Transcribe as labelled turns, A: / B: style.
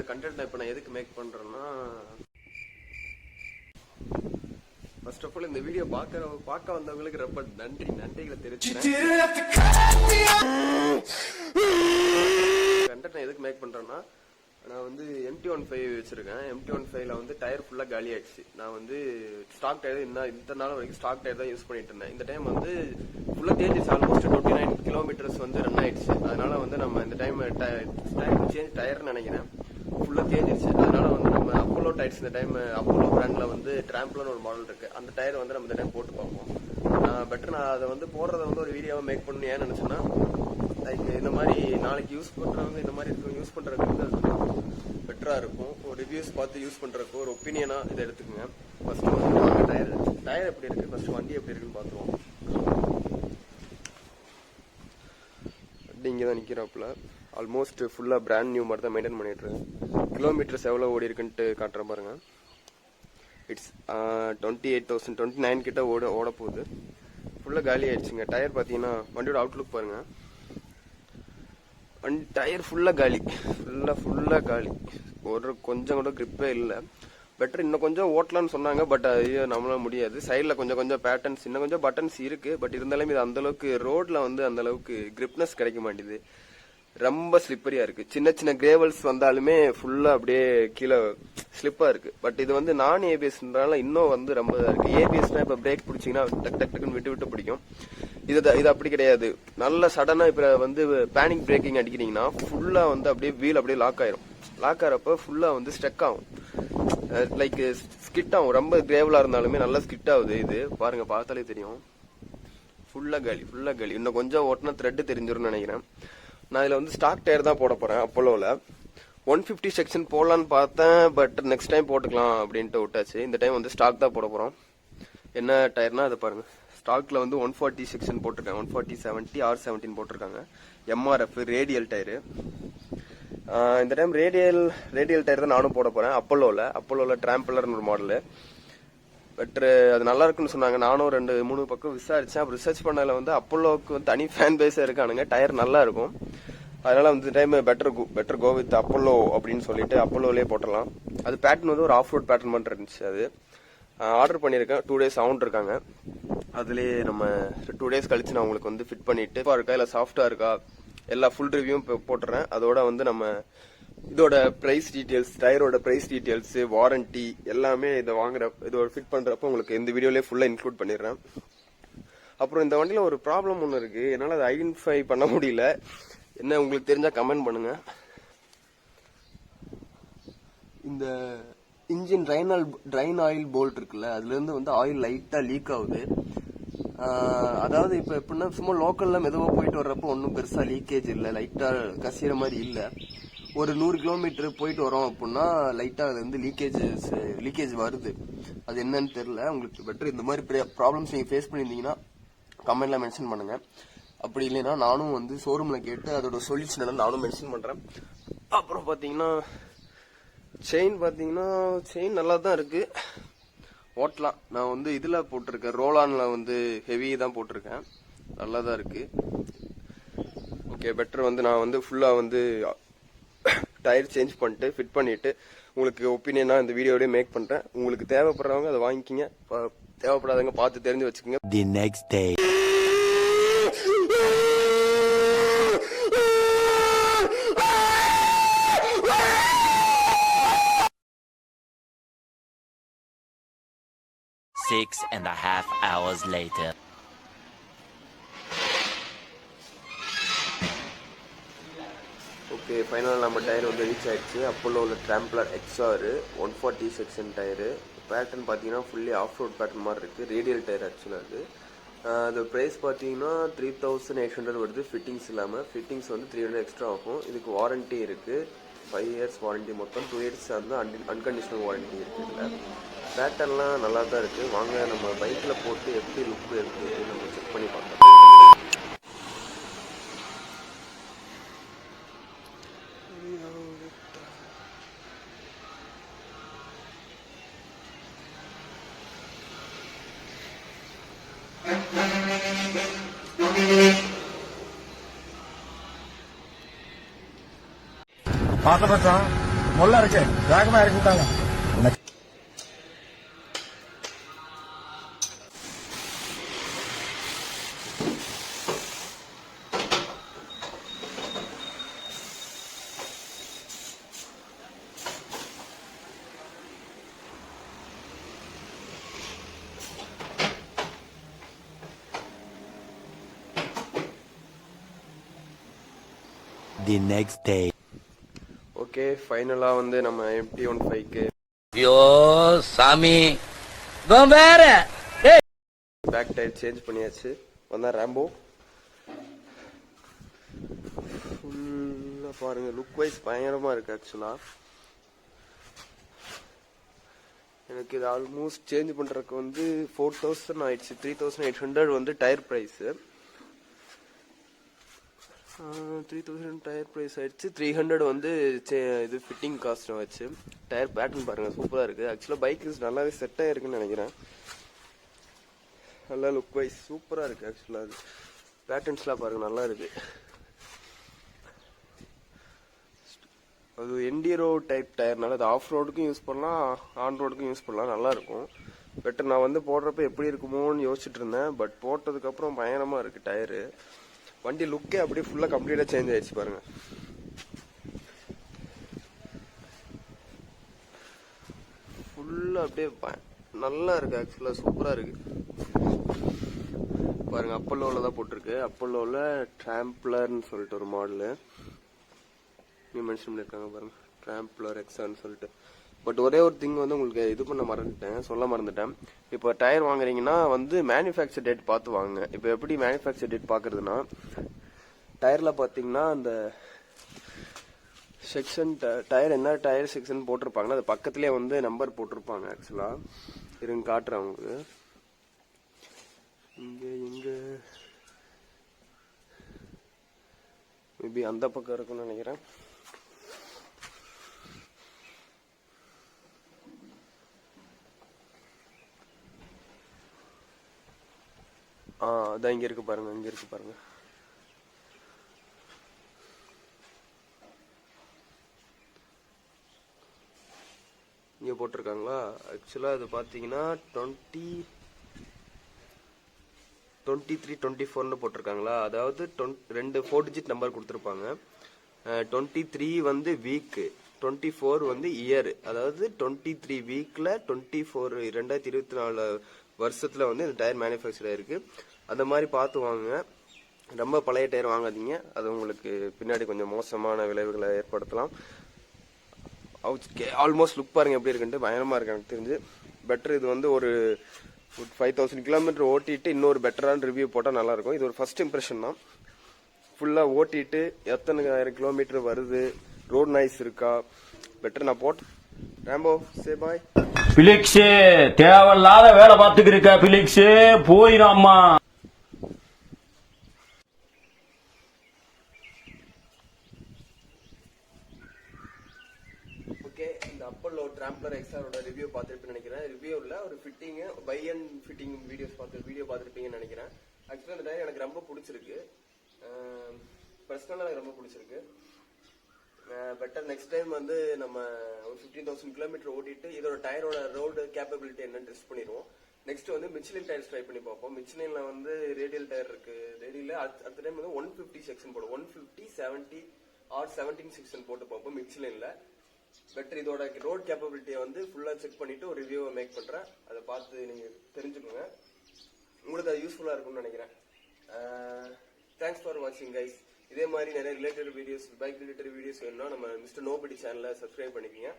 A: Content இப்போ நான் எதுக்கு மேக் பண்றேன்னா, ஃபர்ஸ்ட் ஆஃப் ஆல் இந்த வீடியோ பார்க்க வந்தவங்களுக்கு ரொம்ப நன்றிகளை தெரிவிச்சுக்கிறேன். கண்டென்ட் எதுக்கு மேக் பண்றேன்னா, நான் வந்து MT-15 வச்சிருக்கேன். MT-15ல வந்து டயர் ஃபுல்லா காலி ஆயிடுச்சு. நான் வந்து ஸ்டாக் டயர் இந்த நாள் வரைக்கும் ஸ்டாக் டயர் தான் யூஸ் பண்ணிட்டு இருந்தேன். இந்த டைம் வந்து ஃபுல்லா தேஞ்சிச்சு. ஆல்மோஸ்ட் 29 கிலோமீட்டர்ஸ் வந்து ரன் ஆயிடுச்சு. அதனால வந்து நம்ம இந்த டைம் சேஞ்ச் டயர்னு நினைக்கிறேன், ஃபுல்லா தேஞ்சிருச்சு. அதனால வந்து நம்ம அப்போலோ டயர்ஸ் இந்த டைம் அப்போலோ பிராண்ட்ல வந்து டிராம்ப்லன்னு ஒரு மாடல் இருக்கு. அந்த டயர் வந்து நம்ம இந்த டைம் போட்டு பார்ப்போம். பெட்டர் நான் அதை வந்து போடுறத வந்து ஒரு வீடியோவை மேக் பண்ணணும். ஏன்னு நினைச்சேன்னா, லைக் இந்த மாதிரி நாளைக்கு யூஸ் பண்றவங்க, இந்த மாதிரி இருக்கவங்க யூஸ் பண்றதுக்கு வந்து பெட்டரா இருக்கும். ஒரு ரிவ்யூஸ் பார்த்து யூஸ் பண்றதுக்கு ஒரு ஒப்பீனியனா இதை எடுத்துக்கோங்க. ஃபர்ஸ்ட் வந்து டயர் எப்படி இருக்கு, ஃபர்ஸ்ட் வண்டி எப்படி இருக்குன்னு பாத்துருவோம். வண்டி இங்கதான் நிக்கிறாப்புல. ஆல்மோஸ்ட் ஃபுல்லா பிராண்ட் நியூ மாதிரி தான் மெயின்டைன் பண்ணிட்டு இருக்கேன். கிலோமீட்டர்ஸ் எவ்வளவு ஓடி இருக்குன்ட்டு காட்டுறேன் பாருங்க. இட்ஸ் 28,029 கிட்ட ஓட போகுது. ஃபுல்லா காலி ஆயிடுச்சுங்க. டயர் பாத்தீங்கன்னா வண்டியோட அவுட்லுக் பாருங்க. டயர் ஃபுல்லா காலி, ஃபுல்லா காலி. ஒரு கொஞ்சம் கூட கிரிப்பே இல்லை. பெட்டர் இன்னும் கொஞ்சம் ஓட்டலாம்னு சொன்னாங்க, பட் அது நம்மளால முடியாது. சைட்ல கொஞ்சம் பேட்டர்ன்ஸ், இன்னும் கொஞ்சம் பட்டன்ஸ் இருக்கு. பட் இருந்தாலும் இது அந்த அளவுக்கு ரோட்ல வந்து அந்த அளவுக்கு கிரிப்னஸ் கிடைக்க மாட்டேது. ரொம்ப ஸ்லிப்பரியா இருக்கு. சின்ன கிரேவல்ஸ் வந்தாலுமே ஃபுல்லா அப்படியே கீழே ஸ்லிப்பா இருக்கு. பட் இது வந்து நான் ஏபிஎஸ்னால இன்னும் வந்து ரொம்ப இருக்கு. ஏபிஎஸ்னா இப்ப பிரேக் பிடிச்சிங்கன்னா டக் டக்குன்னு விட்டு பிடிக்கும். இது அப்படி கிடையாது. நல்ல சடனா இப்ப வந்து பேனிக் பிரேக்கிங் அடிக்கிறீங்கன்னா ஃபுல்லா வந்து அப்படியே வீல் அப்படியே லாக் ஆயிரும். லாக் ஆகிறப்ப ஃபுல்லா வந்து ஸ்டக் ஆகும், லைக் ஸ்கிட் ஆகும். ரொம்ப கிரேவலா இருந்தாலுமே நல்லா ஸ்கிட் ஆகுது. இது பாருங்க, பார்த்தாலே தெரியும். ஃபுல்லா காலி. இன்னும் கொஞ்சம் ஓட்டினா த்ரெட் தெரிஞ்சிரும்னு நினைக்கிறேன். நான் இதுல வந்து ஸ்டாக் டயர் தான் போட போறேன். அப்போலோல 150 செக்ஷன் போடலான்னு பார்த்தேன், பட் நெக்ஸ்ட் டைம் போட்டுக்கலாம் அப்படின்ட்டு விட்டாச்சு. இந்த டைம் வந்து ஸ்டாக் தான் போட போறோம். என்ன டயர்னா அது பாருங்க. ஸ்டாக்ல வந்து 140 செக்ஷன் போட்டிருக்காங்க. 140, 70, R17 போட்டிருக்காங்க. MRF radial tyre. இந்த டைம் ரேடியல் டயர் தான் நானும் போட போறேன். அப்போலோல டிராம்பலர்னு ஒரு மாடலு. பட் அது நல்லா இருக்குன்னு சொன்னாங்க. நானும் 2-3 பக்கம் விசாரிச்சேன். அப்புறம் ரிசர்ச் பண்ணதுல வந்து அப்போலோக்கு வந்து தனி ஃபேன் பேஸா இருக்கானுங்க. டயர் நல்லா இருக்கும். அதனால வந்து time better go with Apollo அப்படின்னு சொல்லிட்டு அப்போலோலே போட்டலாம். அது பேட்டர்ன் வந்து ஒரு ஆஃப் ரோட் பேட்டர்ன் மட்டும் இருந்துச்சு. அது ஆர்டர் பண்ணியிருக்கேன். 2 days சவுண்ட் இருக்காங்க. அதுலேயே நம்ம 2 days கழிச்சு நான் உங்களுக்கு வந்து ஃபிட் பண்ணிட்டு இருக்கா இல்லை சாஃப்டா இருக்கா எல்லா ஃபுல் ரிவ்யூவும் போட்டுறேன். அதோட வந்து நம்ம இதோட பிரைஸ் டீடைல்ஸ், டயரோட பிரைஸ் டீடைல்ஸ், வாரண்டி எல்லாமே இதோட ஃபிட் பண்றப்ப உங்களுக்கு இந்த வீடியோலயே ஃபுல்லா இன்க்ளூட் பண்ணிடுறேன். அப்புறம் இந்த வண்டியில ஒரு ப்ராப்ளம் ஒன்று இருக்கு. என்னால அதை ஐடென்டிஃபை பண்ண முடியல. என்ன உங்களுக்கு தெரிஞ்சா கமெண்ட் பண்ணுங்க. இந்த இன்ஜின் ட்ரைன் ஆயில் போல்ட் இருக்குல்ல, அதுல இருந்து வந்து ஆயில் லைட்டா லீக் ஆகுது. அதாவது இப்ப எப்படின்னா சும்மா லோக்கல்ல மெதுவா போயிட்டு வர்றப்போ ஒன்னும் பெருசா லீக்கேஜ் இல்ல, லைட்டா கசிற மாதிரி இல்ல. ஒரு 100 கிலோமீட்டர் போயிட்டு வரோம் அப்படின்னா லைட்டா அது வந்து லீக்கேஜ் வருது. அது என்னன்னு தெரியல. உங்களுக்கு பெட்டர் இந்த மாதிரி ப்ராப்ளம்ஸ் நீங்க ஃபேஸ் பண்ணிருந்தீங்கன்னா கமெண்ட்ல மென்ஷன் பண்ணுங்க. அப்படி இல்லைன்னா நானும் வந்து ஷோரூம்ல கேட்டு அதோட சொல்யூஷன் நானும் மென்ஷன் பண்றேன். அப்புறம் பாத்தீங்கன்னா செயின் நல்லா தான் இருக்கு, ஓட்டலாம். நான் வந்து இதுல போட்டிருக்கேன், ரோலான்ல வந்து ஹெவி தான் போட்டிருக்கேன். நல்லா தான் இருக்கு. ஓகே, பெட்டர் வந்து நான் வந்து ஃபுல்லா வந்து டயர் சேஞ்ச் பண்ணிட்டு ஃபிட் பண்ணிட்டு உங்களுக்கு ஒப்பீனியனா இந்த வீடியோடய மேக் பண்றேன். உங்களுக்கு தேவைப்படுறவங்க அதை வாங்கிக்கிங்க, தேவைப்படாதவங்க பார்த்து தெரிஞ்சு வச்சுக்கோங்க.
B: The next day.
C: Six and a half hours later.
A: Okay, ஃபைனலாக நம்ம டயர் வந்து ரீச் ஆயிடுச்சு. அப்போலோவில் டிராம்ப்லர் XR 140 செக்ஷன் டயரு. பேட்டர்ன் பார்த்தீங்கன்னா ஃபுல்லி ஆஃப் ரோட் பேட்டர்ன் மாதிரி இருக்குது. ரேடியல் டயர் ஆக்சுவலாக அது ப்ரைஸ் பார்த்தீங்கன்னா 3800 வருது ஃபிட்டிங்ஸ் இல்லாமல். ஃபிட்டிங்ஸ் வந்து 300 எக்ஸ்ட்ரா ஆகும். இதுக்கு வாரண்ட்டி இருக்குது, 5 years வாரண்ட்டி. மொத்தம் 2 years வந்து அன்கண்டிஷனல் வாரண்ட்டி இருக்குது. இதில் பேட்டர்ன்லாம் நல்லா தான் இருக்குது. வாங்க நம்ம பைக்கில் போட்டு எப்படி லுக் இருக்குது நம்ம செக் பண்ணி பார்க்கலாம்.
D: பார்த்த
B: முள்ள இருக்கு வேகமா இறக்கி விட்டாங்க.
C: The next day.
A: ஓகே, ஃபைனலா வந்து நம்ம MT-15க்கு
D: ஐயோ சாமி வேற
A: பேக் டயர் சேஞ்ச் பண்ணியாச்சு. வந்தா ரேம்போ ஃபுல்லா பாருங்க, லுக் வைஸ் பயங்கரமா இருக்கு. ஆக்சுவலா எனக்கு இது ஆல்மோஸ்ட் சேஞ்ச் பண்றதுக்கு வந்து 4000 ஆயிடுச்சு. 3800 வந்து டயர் பிரைஸ். 3000 டயர் பிரைஸ் ஆயிடுச்சு. 300 வந்து இது ஃபிட்டிங் காஸ்ட் வச்சு. டயர் பேட்டர்ன் பாருங்க, சூப்பரா இருக்கு. ஆக்சுவலா பைக் நல்லாவே செட் ஆயிருக்குன்னு நினைக்கிறேன். நல்லா லுக் வைஸ் சூப்பரா இருக்கு. ஆக்சுவலா அது பேட்டர்ன்ஸ்லாம் பாருங்க, நல்லா இருக்கு. அது என்டிரோ டைப் டயர்னால அது ஆஃப் ரோடுக்கும் யூஸ் பண்ணலாம், ஆன் ரோடுக்கும் யூஸ் பண்ணலாம். நல்லா இருக்கும். பெட்டர் நான் வந்து போடுறப்ப எப்படி இருக்குமோன்னு யோசிச்சுட்டு இருந்தேன். பட் போட்டதுக்கு அப்புறம் பயங்கரமா இருக்கு டயரு. வண்டி லுக்கே அப்படியே ஃபுல்லா கம்ப்ளீட்டா சேஞ்ச் ஆயிடுச்சு பாருங்க. ஃபுல்லா அப்படியே நல்லா இருக்கு. ஆக்சுவலா சூப்பரா இருக்கு பாருங்க. அப்பல்லோல தான் போட்டிருக்கு. அப்பல்லோல டிராம்ப்ளர்னு சொல்லிட்டு ஒரு மாடலு மென்ஷன் பண்ணிருக்காங்க பாருங்க, டிராம்ப்ளர் எக்ஸான்னு சொல்லிட்டு. பட் ஒரே ஒரு திங் வந்து உங்களுக்கு இது பண்ண மறந்துட்டேன், சொல்ல மறந்துட்டேன். இப்போ டயர் வாங்குறீங்கன்னா வந்து மேனுஃபேக்சர் டேட் பார்த்து வாங்க. இப்போ எப்படி மேனுஃபேக்சர் டேட் பாக்குறதுன்னா, டயர்ல பாத்தீங்கன்னா அந்த செக்ஷன் டயர் என்ன டயர் செக்ஷன் போட்டிருப்பாங்கன்னா அது பக்கத்துலயே வந்து நம்பர் போட்டிருப்பாங்க. ஆக்சுவலா இருங்க காட்டுறேன் உங்களுக்கு. இங்க மேபி அந்த பக்கம் இருக்கும்னு நினைக்கிறேன். அதான் இங்க இருக்கு பாருங்க, இங்க இருக்கு பாருங்க. இங்க போட்டிருக்காங்களா? ஆக்சுவலா அது பாத்தீங்கன்னா 23 24 போட்டிருக்காங்களா? அதாவது 2 4 டிஜிட் நம்பர் கொடுத்துருப்பாங்க. 23 வந்து வீக், 24 வந்து இயர். அதாவது 23 வீக்ல 24 2024 வருஷத்துல வந்து இந்த டயர் மேனுஃபேக்சர் ஆயிருக்கு. அந்த மாதிரி பார்த்து வாங்க. ரொம்ப பழைய டயர் வாங்காதீங்க, அது உங்களுக்கு பின்னாடி கொஞ்சம் மோசமான விளைவுகளை ஏற்படுத்தலாம். ஆல்மோஸ்ட் லுக் பாருங்க எப்படி இருக்குன்ட்டு, பயங்கரமா இருக்கு எனக்கு தெரிஞ்சு. பெட்டர் இது வந்து ஒரு 5000 கிலோமீட்டர் ஓட்டிட்டு இன்னொரு பெட்டரான ரிவ்யூ போட்டா நல்லா இருக்கும். இது ஒரு ஃபர்ஸ்ட் இம்ப்ரெஷன் தான். ஃபுல்லா ஓட்டிட்டு எத்தனை 1000 கிலோமீட்டர் வருது, ரோட் நாய்ஸ் இருக்கா, பெட்டர் நான் போட்டு. ரேம்போ சே பாய்.
D: பிலிக்ஸ் தேவையில்லாத வேலை பார்த்துக்கிருக்க பிலிக்ஸ், போயிடாமா.
A: ஓகே, இந்த அப்பல்லோ டிராம்ப்ளர் எக்ஸ்ஆரோட ரிவ்யூ பார்த்துருப்பேன்னு நினைக்கிறேன். ரிவ்யூ இல்ல, ஒரு fitting by and fitting video பார்த்துருப்பீங்கன்னு நினைக்கிறேன். ஆக்சுவலா இந்த டயர் எனக்கு ரொம்ப பிடிச்சிருக்கு. பர்சனலா எனக்கு ரொம்ப பிடிச்சிருக்கு. பெட்டர் நெக்ஸ்ட் டைம் வந்து நம்ம ஒரு 15,000 கிலோமீட்டர் ஓட்டிட்டு இதோட டயரோட ரோடு கேப்பபிலிட்டி என்னன்னு டெஸ்ட் பண்ணிடுவோம். நெக்ஸ்ட் வந்து மிச்லின் டயர்ஸ் ட்ரை பண்ணி பார்ப்போம். மிச்லின்ல வந்து ரேடியல் டயர் இருக்கு. ரேடியல்ல அடுத்த டைம் வந்து 150 செக்ஷன் போடும். 150 70 ஆர் 17 செக்ஷன் போட்டு பார்ப்போம் மிச்லின்ல. பெட்டர் இதோட ரோட் கேப்பபிலிட்டியை வந்து ஃபுல்லா செக் பண்ணிட்டு ஒரு ரிவ்யூவை மேக் பண்றேன். அதை பார்த்து நீங்க தெரிஞ்சுக்கோங்க. உங்களுக்கு அது யூஸ்ஃபுல்லா இருக்கும்னு நினைக்கிறேன். தேங்க்ஸ் ஃபார் வாட்சிங் கைஸ். இதே மாதிரி நிறைய related videos, bike related videos வேணும்னா நம்ம மிஸ்டர் நோபடி சேனலை சப்ஸ்கிரைப் பண்ணிக்கோங்க.